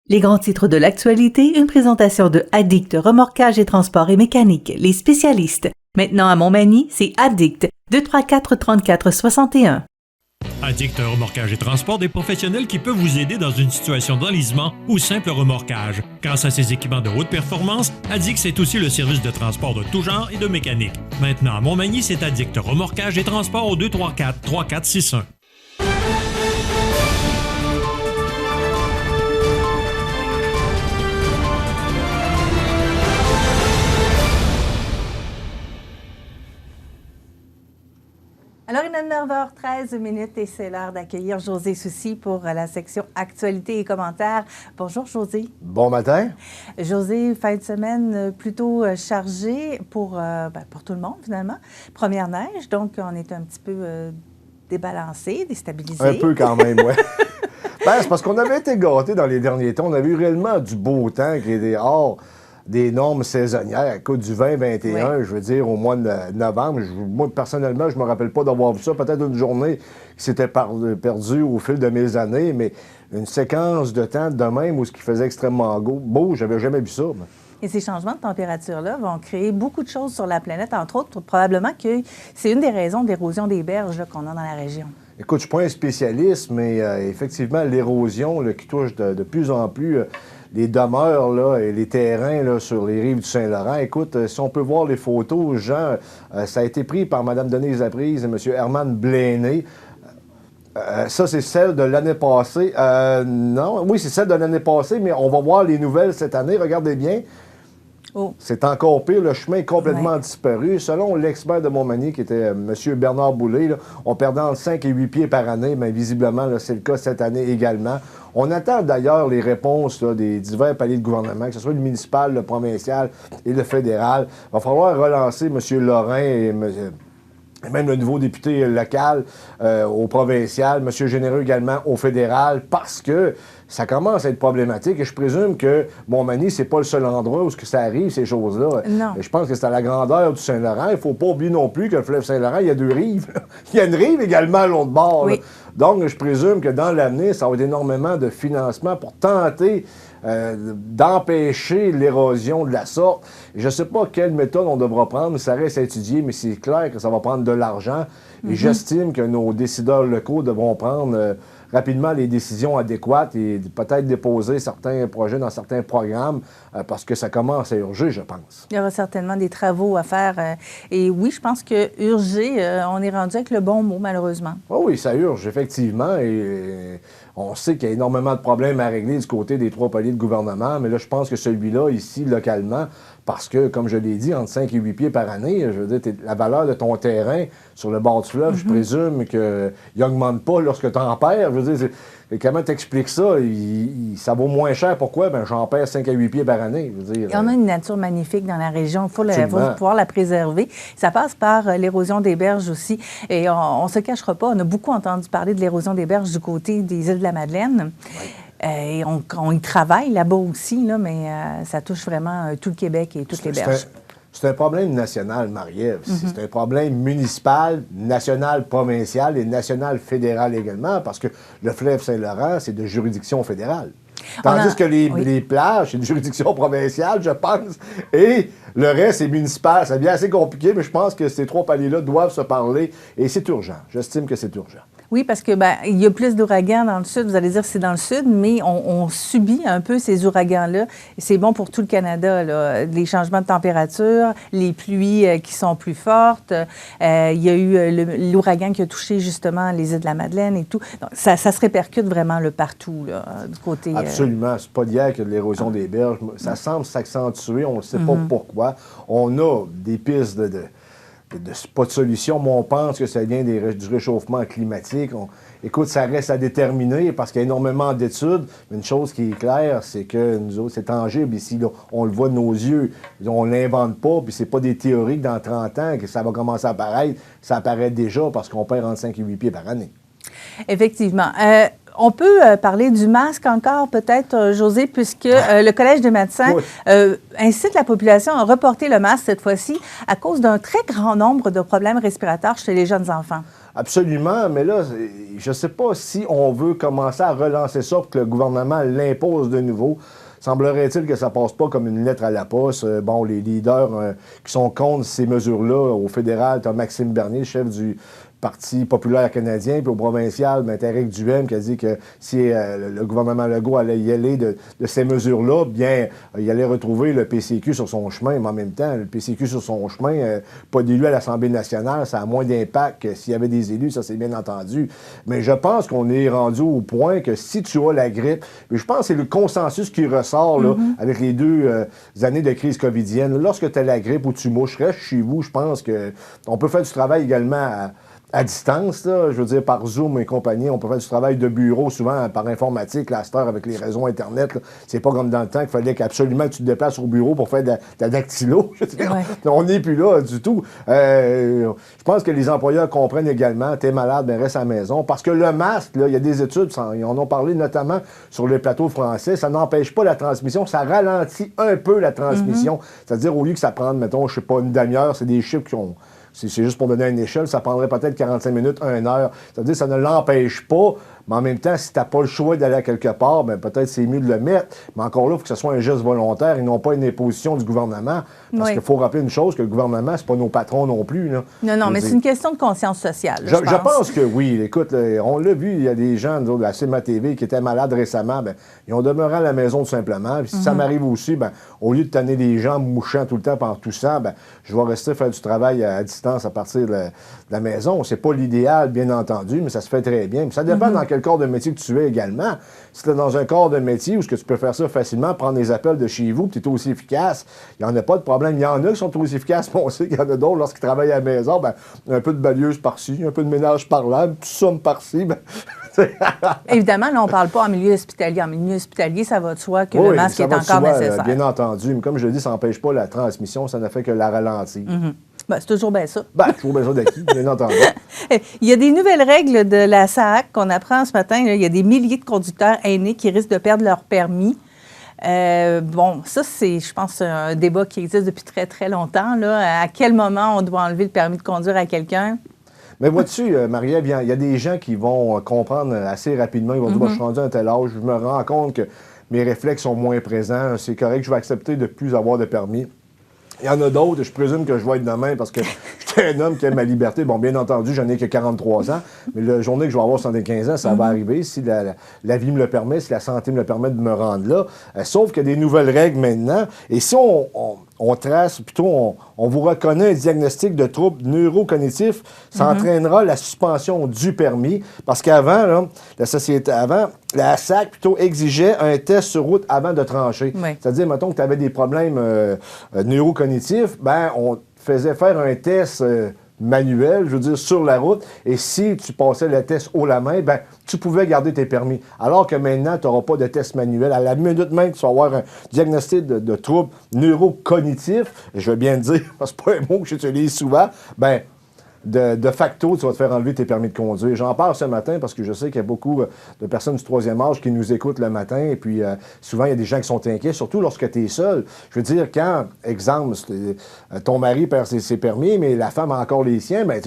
Les grands titres de l'actualité, une présentation de Addict Remorquage et Transport et Mécanique, les spécialistes. Maintenant à Montmagny, c'est Addict, 234-34-61. Addict Remorquage et Transport, des professionnels qui peuvent vous aider dans une situation d'enlisement ou simple remorquage. Grâce à ses équipements de haute performance, Addict c'est aussi le service de transport de tout genre et de mécanique. Maintenant à Montmagny, c'est Addict Remorquage et Transport au 234-3461. Alors, il est 9h13 et c'est l'heure d'accueillir José Soucy pour la section Actualité et commentaires. Bonjour, José. Bon matin. José, fin de semaine plutôt chargée pour tout le monde, finalement. Première neige, donc on est un petit peu débalancé, déstabilisé. Un peu quand même, oui. C'est parce qu'on avait été gâtés dans les derniers temps. On avait eu réellement du beau temps qui était hors des normes saisonnières. Écoute, du 20-21, oui. Je veux dire, au mois de novembre. Moi, personnellement, je ne me rappelle pas d'avoir vu ça. Peut-être une journée qui s'était perdue au fil de mes années, mais une séquence de temps de même où ce qui faisait extrêmement beau, j'avais jamais vu ça. Et ces changements de température-là vont créer beaucoup de choses sur la planète, entre autres, probablement que c'est une des raisons de l'érosion des berges qu'on a dans la région. Écoute, je ne suis pas un spécialiste, mais effectivement, l'érosion qui touche de plus en plus les demeures là, et les terrains là, sur les rives du Saint-Laurent. Écoute, si on peut voir les photos, Jean, ça a été pris par Mme Denise Laprise et M. Herman Blaney. Ça, c'est celle de l'année passée. Non, oui, c'est celle de l'année passée, mais on va voir les nouvelles cette année. Regardez bien. Oh. C'est encore pire, le chemin est complètement disparu. Selon l'expert de Montmagny, qui était M. Bernard Boulay, là, on perdait entre 5 et 8 pieds par année, mais visiblement, là, c'est le cas cette année également. On attend d'ailleurs les réponses là, des divers paliers de gouvernement, que ce soit le municipal, le provincial et le fédéral. Il va falloir relancer M. Lorrain et même le nouveau député local au provincial, M. Généreux également au fédéral, parce que ça commence à être problématique. Et je présume que Montmagny, c'est pas le seul endroit où ça arrive, ces choses-là. Non. Et je pense que c'est à la grandeur du Saint-Laurent. Il ne faut pas oublier non plus que le fleuve Saint-Laurent, il y a deux rives. Il y a une rive également à l'autre bord. Oui. Donc, je présume que dans l'avenir, ça va être énormément de financement pour tenter d'empêcher l'érosion de la sorte. Je ne sais pas quelle méthode on devra prendre, ça reste à étudier, mais c'est clair que ça va prendre de l'argent. Et j'estime que nos décideurs locaux devront prendre rapidement les décisions adéquates et peut-être déposer certains projets dans certains programmes parce que ça commence à urger, je pense. Il y aura certainement des travaux à faire. Et oui, je pense que urger, on est rendu avec le bon mot, malheureusement. Oh oui, ça urge, effectivement. Et on sait qu'il y a énormément de problèmes à régler du côté des trois paliers de gouvernement, mais là, je pense que celui-là, ici, localement, parce que, comme je l'ai dit, entre 5 et 8 pieds par année, je veux dire, la valeur de ton terrain sur le bord du fleuve, je présume qu'il n'augmente pas lorsque tu en perds. Je veux dire, comment t'expliques ça? Ça vaut moins cher. Pourquoi? Bien, j'en perds 5 à 8 pieds par année. Je veux dire, on a une nature magnifique dans la région. Il faut pouvoir la préserver. Ça passe par l'érosion des berges aussi. Et on ne se cachera pas, on a beaucoup entendu parler de l'érosion des berges du côté des îles de la Madeleine. Oui. Et on y travaille là-bas aussi, là, mais ça touche vraiment tout le Québec et toutes les berges. C'est un problème national, Marie-Ève. C'est un problème municipal, national, provincial et national fédéral également, parce que le fleuve Saint-Laurent, c'est de juridiction fédérale. Tandis que les plages, c'est de juridiction provinciale, je pense, et le reste, c'est municipal. Ça devient assez compliqué, mais je pense que ces trois paliers-là doivent se parler, et c'est urgent. J'estime que c'est urgent. Oui, parce que il y a plus d'ouragans dans le sud. Vous allez dire que c'est dans le sud, mais on subit un peu ces ouragans-là. C'est bon pour tout le Canada, là. Les changements de température, les pluies qui sont plus fortes. Il y a eu l'ouragan qui a touché justement les îles de la Madeleine et tout. Donc, ça se répercute vraiment là, partout, là, du côté... Absolument. C'est pas d'hier que l'érosion des berges. Ça semble s'accentuer. On ne sait pas pourquoi. On a des pistes pas de solution, mais on pense que ça vient du réchauffement climatique. Écoute, ça reste à déterminer parce qu'il y a énormément d'études. Mais une chose qui est claire, c'est que nous autres, c'est tangible ici. Là, on le voit de nos yeux. On ne l'invente pas, puis c'est pas des théories que dans 30 ans que ça va commencer à apparaître. Ça apparaît déjà parce qu'on perd entre 5 et 8 pieds par année. Effectivement. On peut parler du masque encore, peut-être, José, puisque le Collège des médecins incite la population à reporter le masque cette fois-ci à cause d'un très grand nombre de problèmes respiratoires chez les jeunes enfants. Absolument, mais là, je ne sais pas si on veut commencer à relancer ça pour que le gouvernement l'impose de nouveau. Semblerait-il que ça passe pas comme une lettre à la poste. Bon, les leaders qui sont contre ces mesures-là au fédéral, tu as Maxime Bernier, chef du Parti populaire canadien, puis au provincial, ben, Éric Duhaime qui a dit que si le gouvernement Legault allait y aller de ces mesures-là, bien, il allait retrouver le PCQ sur son chemin, mais en même temps, le PCQ sur son chemin, pas d'élus à l'Assemblée nationale, ça a moins d'impact que s'il y avait des élus, ça c'est bien entendu. Mais je pense qu'on est rendu au point que si tu as la grippe, mais je pense que c'est le consensus qui ressort là, avec les 2 années de crise covidienne. Lorsque tu as la grippe ou tu mouches, reste chez vous, je pense qu'on peut faire du travail également à distance, là, je veux dire, par Zoom et compagnie, on peut faire du travail de bureau, souvent par informatique, là, à cette heure, avec les réseaux Internet. Là. C'est pas comme dans le temps qu'il fallait qu'absolument tu te déplaces au bureau pour faire de la dactylo. Je veux dire, on n'est plus là du tout. Je pense que les employeurs comprennent également, t'es malade, ben reste à la maison. Parce que le masque, là, il y a des études, ils en ont parlé notamment sur les plateaux français, ça n'empêche pas la transmission, ça ralentit un peu la transmission. C'est-à-dire, au lieu que ça prenne, mettons, je sais pas, une demi-heure, c'est des chiffres qui ont... C'est juste pour donner une échelle, ça prendrait peut-être 45 minutes, 1 heure. C'est-à-dire que ça ne l'empêche pas, mais en même temps, si tu n'as pas le choix d'aller à quelque part, bien peut-être c'est mieux de le mettre. Mais encore là, il faut que ce soit un geste volontaire et non pas une imposition du gouvernement. Parce qu'il faut rappeler une chose, que le gouvernement, c'est pas nos patrons non plus. Là. Non, mais c'est une question de conscience sociale. Je pense que oui. Écoute, on l'a vu, il y a des gens de la CIMA TV qui étaient malades récemment. Bien, ils ont demeuré à la maison tout simplement. Puis si ça m'arrive aussi, bien, au lieu de tanner les gens mouchant tout le temps pendant tout ça, bien, je vais rester faire du travail à distance à partir de la maison. C'est pas l'idéal, bien entendu, mais ça se fait très bien. Puis ça dépend dans quel corps de métier que tu es également. Si tu es dans un corps de métier où tu peux faire ça facilement, prendre les appels de chez vous, puis tu es aussi efficace, il n'y en a pas de problème. Il y en a qui sont aussi efficaces, mais on sait qu'il y en a d'autres, lorsqu'ils travaillent à la maison, ben, un peu de balieuse par-ci, un peu de ménage par-là, une petite somme par-ci. Ben, évidemment, là, on ne parle pas en milieu hospitalier. En milieu hospitalier, ça va de soi que le masque est encore nécessaire. Bien entendu. Mais comme je le dis, ça n'empêche pas la transmission, ça ne fait que la ralentir. Ben, c'est toujours bien ça. Ben, toujours bien ça d'acquis, bien entendu. Il y a des nouvelles règles de la SAAC qu'on apprend ce matin. Là. Il y a des milliers de conducteurs aînés qui risquent de perdre leur permis. Bon, ça, c'est, je pense, un débat qui existe depuis très, très longtemps. Là. À quel moment on doit enlever le permis de conduire à quelqu'un? Mais vois-tu, Marie-Ève, il y a des gens qui vont comprendre assez rapidement. Ils vont dire, je suis rendu à un tel âge, je me rends compte que mes réflexes sont moins présents. C'est correct, je vais accepter de ne plus avoir de permis. Il y en a d'autres, je présume que je vais être demain parce que je suis un homme qui aime ma liberté. Bon, bien entendu, j'en ai que 43 ans, mais la journée que je vais avoir 75 ans, ça va arriver si la vie me le permet, si la santé me le permet de me rendre là. Sauf qu'il y a des nouvelles règles maintenant. Et si on trace, plutôt on vous reconnaît un diagnostic de trouble neurocognitif, ça entraînera la suspension du permis. Parce qu'avant, là, la SAC plutôt exigeait un test sur route avant de trancher. Oui. C'est-à-dire, mettons que tu avais des problèmes neurocognitifs, ben on faisait faire un test manuel, je veux dire, sur la route. Et si tu passais le test haut la main, ben tu pouvais garder tes permis. Alors que maintenant, tu n'auras pas de test manuel. À la minute même, tu vas avoir un diagnostic de trouble neurocognitif. Je veux bien le dire, parce que c'est pas un mot que j'utilise souvent. Ben de facto, tu vas te faire enlever tes permis de conduire. J'en parle ce matin parce que je sais qu'il y a beaucoup de personnes du 3e âge qui nous écoutent le matin. Et puis, souvent, il y a des gens qui sont inquiets, surtout lorsque tu es seul. Je veux dire, quand, exemple, ton mari perd ses permis, mais la femme a encore les siens, bien,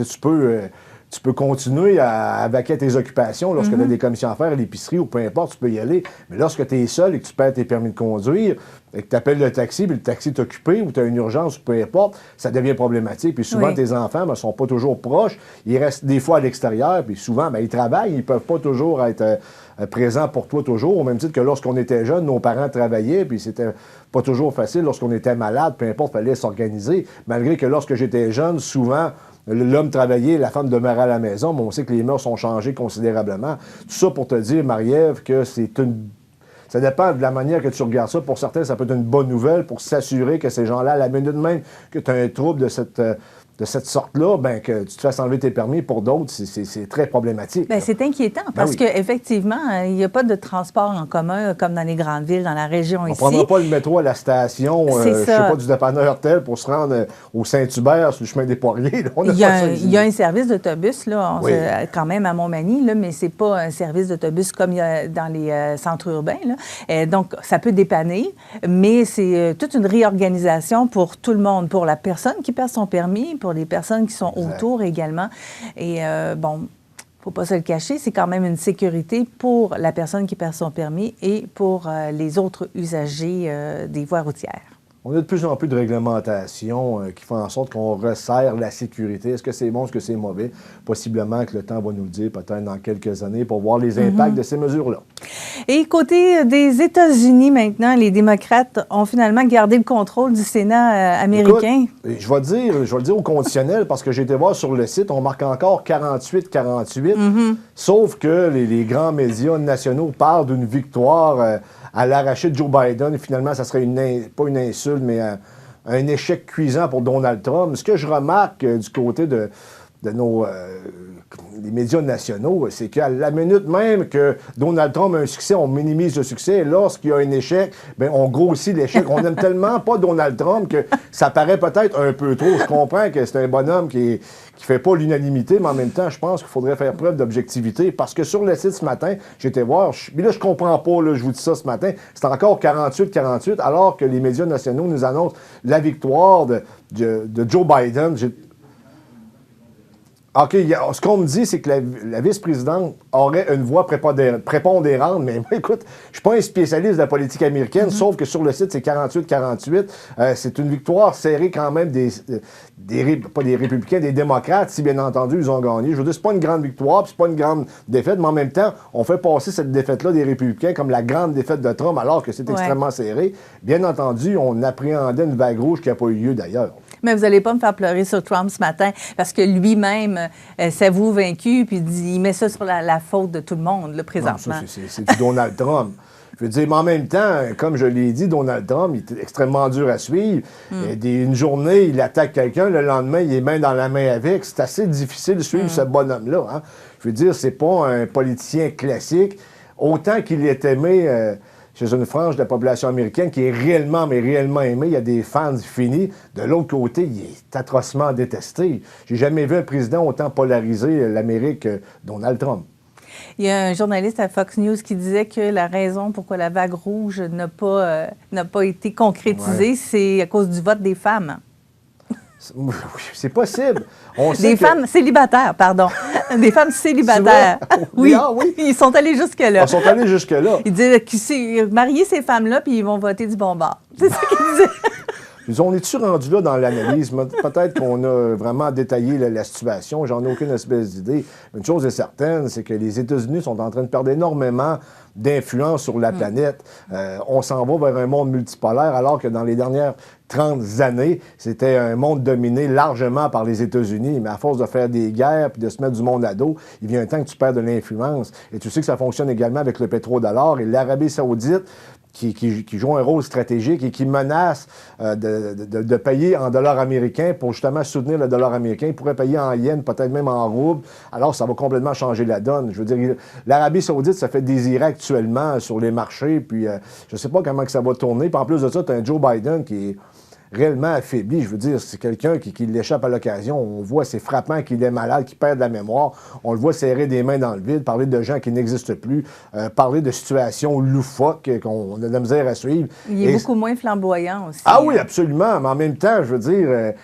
tu peux continuer à vaquer tes occupations lorsque tu as des commissions à faire à l'épicerie ou peu importe, tu peux y aller. Mais lorsque tu es seul et que tu perds tes permis de conduire et que tu appelles le taxi, puis le taxi est occupé ou tu as une urgence ou peu importe, ça devient problématique. Puis souvent, tes enfants ne sont pas toujours proches. Ils restent des fois à l'extérieur, puis souvent, ils travaillent. Ils ne peuvent pas toujours être présents pour toi toujours. Au même titre que lorsqu'on était jeunes, nos parents travaillaient, puis c'était pas toujours facile. Lorsqu'on était malade, peu importe, il fallait s'organiser. Malgré que lorsque j'étais jeune, souvent, l'homme travaillait, la femme demeurait à la maison, mais on sait que les mœurs ont changé considérablement. Tout ça pour te dire, Marie-Ève, que ça dépend de la manière que tu regardes ça. Pour certains, ça peut être une bonne nouvelle pour s'assurer que ces gens-là, à la minute même que tu as un trouble de cette sorte-là, ben que tu te fasses enlever tes permis. Pour d'autres, c'est très problématique. Bien, c'est inquiétant parce qu'effectivement, il n'y a pas de transport en commun comme dans les grandes villes, dans la région ici. On ne prendra pas le métro à la station, je sais pas, du dépanneur tel pour se rendre au Saint-Hubert sur le chemin des Poiriers. Là. Il y a un service d'autobus, là, quand même à Montmagny, là, mais c'est pas un service d'autobus comme il y a dans les centres urbains. Là. Donc, ça peut dépanner, mais c'est toute une réorganisation pour tout le monde, pour la personne qui perd son permis, pour pour les personnes qui sont autour également. Et bon, faut pas se le cacher, c'est quand même une sécurité pour la personne qui perd son permis et pour les autres usagers des voies routières. On a de plus en plus de réglementations qui font en sorte qu'on resserre la sécurité. Est-ce que c'est bon, est-ce que c'est mauvais? Possiblement que le temps va nous le dire, peut-être dans quelques années, pour voir les impacts de ces mesures-là. Et côté des États-Unis maintenant, les démocrates ont finalement gardé le contrôle du Sénat américain. Écoute, je vais le dire au conditionnel, parce que j'ai été voir sur le site, on marque encore 48-48, sauf que les grands médias nationaux parlent d'une victoire à l'arraché de Joe Biden. Et finalement, ça serait pas une insulte, mais un échec cuisant pour Donald Trump. Ce que je remarque du côté de nos les médias nationaux, c'est qu'à la minute même que Donald Trump a un succès, on minimise le succès. Et lorsqu'il y a un échec, bien, on grossit l'échec. On n'aime tellement pas Donald Trump que ça paraît peut-être un peu trop. Je comprends que c'est un bonhomme qui fait pas l'unanimité, mais en même temps, je pense qu'il faudrait faire preuve d'objectivité. Parce que sur le site ce matin, j'étais voir, mais là, je comprends pas, là, je vous dis ça ce matin, c'est encore 48-48, alors que les médias nationaux nous annoncent la victoire de Joe Biden. OK, ce qu'on me dit, c'est que la vice-présidente aurait une voix prépondérante, mais écoute, je suis pas un spécialiste de la politique américaine, sauf que sur le site, c'est 48-48. C'est une victoire serrée quand même pas des républicains, des démocrates, si bien entendu, ils ont gagné. Je veux dire, c'est pas une grande victoire, puis c'est pas une grande défaite, mais en même temps, on fait passer cette défaite-là des républicains comme la grande défaite de Trump, alors que c'est extrêmement serré. Bien entendu, on appréhendait une vague rouge qui n'a pas eu lieu d'ailleurs. Mais vous n'allez pas me faire pleurer sur Trump ce matin, parce que lui-même s'avoue vaincu, puis il met ça sur la faute de tout le monde, là, présentement. Non, ça, c'est du Donald Trump. Je veux dire, mais en même temps, comme je l'ai dit, Donald Trump, il est extrêmement dur à suivre. Une journée, il attaque quelqu'un, le lendemain, il est main dans la main avec. C'est assez difficile de suivre ce bonhomme-là. Hein? Je veux dire, c'est pas un politicien classique. Autant qu'il est aimé chez une frange de la population américaine qui est réellement, mais réellement aimé. Il y a des fans finis. De l'autre côté, il est atrocement détesté. J'ai jamais vu un président autant polariser l'Amérique que Donald Trump. Il y a un journaliste à Fox News qui disait que la raison pourquoi la vague rouge n'a pas été concrétisée, c'est à cause du vote des femmes. Oui, c'est possible. Des femmes célibataires, pardon. Des femmes célibataires. Oui. Ah, oui. Ils sont allés jusque-là. Ils sont allés jusque-là. Ils disaient qu'ils marier ces femmes-là, puis ils vont voter du bon bord. C'est ça qu'ils disaient. On est-tu rendu là dans l'analyse? Peut-être qu'on a vraiment détaillé la situation. J'en ai aucune espèce d'idée. Une chose est certaine, c'est que les États-Unis sont en train de perdre énormément d'influence sur la planète. On s'en va vers un monde multipolaire, alors que dans les dernières 30 années, c'était un monde dominé largement par les États-Unis. Mais à force de faire des guerres puis de se mettre du monde à dos, il vient un temps que tu perds de l'influence. Et tu sais que ça fonctionne également avec le pétrodollar et l'Arabie saoudite, qui joue un rôle stratégique et qui menace de payer en dollars américains pour justement soutenir le dollar américain. Il pourrait payer en yens, peut-être même en roubles. Alors, ça va complètement changer la donne. Je veux dire, l'Arabie saoudite, ça fait désirer actuellement sur les marchés. Puis, je ne sais pas comment que ça va tourner. Puis, en plus de ça, tu as un Joe Biden qui est réellement affaibli. Je veux dire, c'est quelqu'un qui l'échappe à l'occasion. On voit, c'est frappant qu'il est malade, qu'il perd de la mémoire. On le voit serrer des mains dans le vide, parler de gens qui n'existent plus, parler de situations loufoques qu'on a de la misère à suivre. Il est beaucoup moins flamboyant aussi. Ah oui, absolument. Mais en même temps, je veux dire,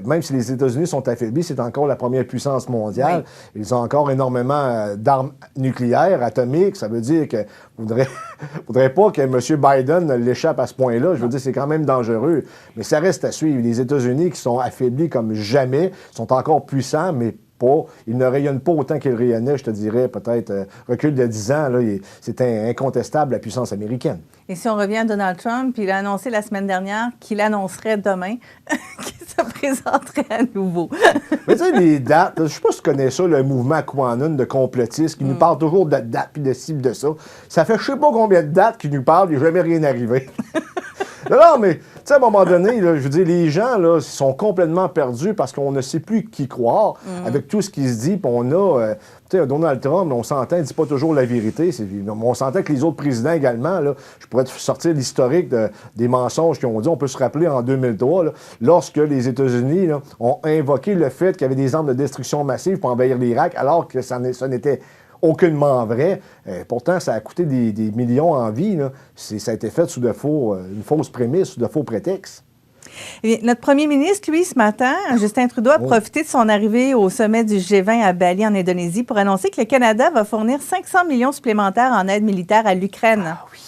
même si les États-Unis sont affaiblis, c'est encore la première puissance mondiale. Oui. Ils ont encore énormément d'armes nucléaires, atomiques. Ça veut dire que faudrait pas que M. Biden l'échappe à ce point-là. Je veux dire, c'est quand même dangereux. Mais ça reste à suivre. Les États-Unis qui sont affaiblis comme jamais, sont encore puissants, mais pas. Ils ne rayonnent pas autant qu'ils rayonnaient, je te dirais, peut-être recul de 10 ans. C'est incontestable, la puissance américaine. Et si on revient à Donald Trump, il a annoncé la semaine dernière qu'il annoncerait demain qu'il se présenterait à nouveau. Mais tu sais, les dates, je ne sais pas si tu connais ça, le mouvement QAnon de complotistes qui nous parle toujours de dates puis de ci de ça. Ça fait je ne sais pas combien de dates qui nous parlent, il n'est jamais rien arrivé. Non, mais, tu sais, à un moment donné, là, je veux dire, les gens, là, sont complètement perdus parce qu'on ne sait plus qui croire avec tout ce qui se dit. Puis on a, tu sais, Donald Trump, on s'entend, il ne dit pas toujours la vérité. On s'entend que les autres présidents également, là, je pourrais te sortir l'historique des mensonges qu'ils ont dit. On peut se rappeler en 2003, là, lorsque les États-Unis là, ont invoqué le fait qu'il y avait des armes de destruction massive pour envahir l'Irak, alors que ça n'était aucunement vrai. Pourtant, ça a coûté des millions en vie. Là. Ça a été fait sous une fausse prémisse, sous de faux prétextes. Eh bien, notre premier ministre, lui, ce matin, Justin Trudeau, a profité de son arrivée au sommet du G20 à Bali, en Indonésie, pour annoncer que le Canada va fournir 500 millions supplémentaires en aide militaire à l'Ukraine. Ah oui.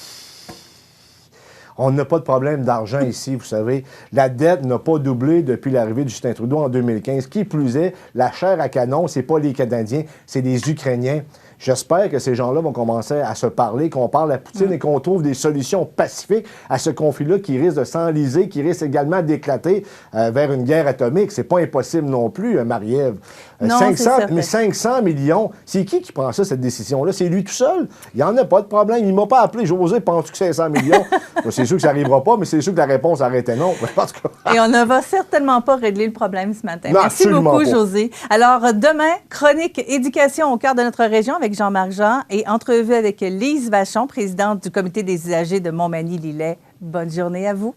On n'a pas de problème d'argent ici, vous savez. La dette n'a pas doublé depuis l'arrivée de Justin Trudeau en 2015. Qui plus est, la chair à canon, c'est pas les Canadiens, c'est les Ukrainiens. J'espère que ces gens-là vont commencer à se parler, qu'on parle à Poutine et qu'on trouve des solutions pacifiques à ce conflit-là qui risque de s'enliser, qui risque également d'éclater vers une guerre atomique. C'est pas impossible non plus, Marie-Ève. Non, 500 millions. C'est qui prend ça, cette décision-là? C'est lui tout seul. Il n'y en a pas de problème. Il ne m'a pas appelé. José, penses-tu que 500 millions? C'est sûr que ça n'arrivera pas, mais c'est sûr que la réponse arrêtait non. Et on ne va certainement pas régler le problème ce matin. Non, merci beaucoup, pas. José. Alors, demain, chronique éducation au cœur de notre région avec Jean-Marc Jean et entrevue avec Lise Vachon, présidente du comité des usagers de Montmagny-Lillet. Bonne journée à vous.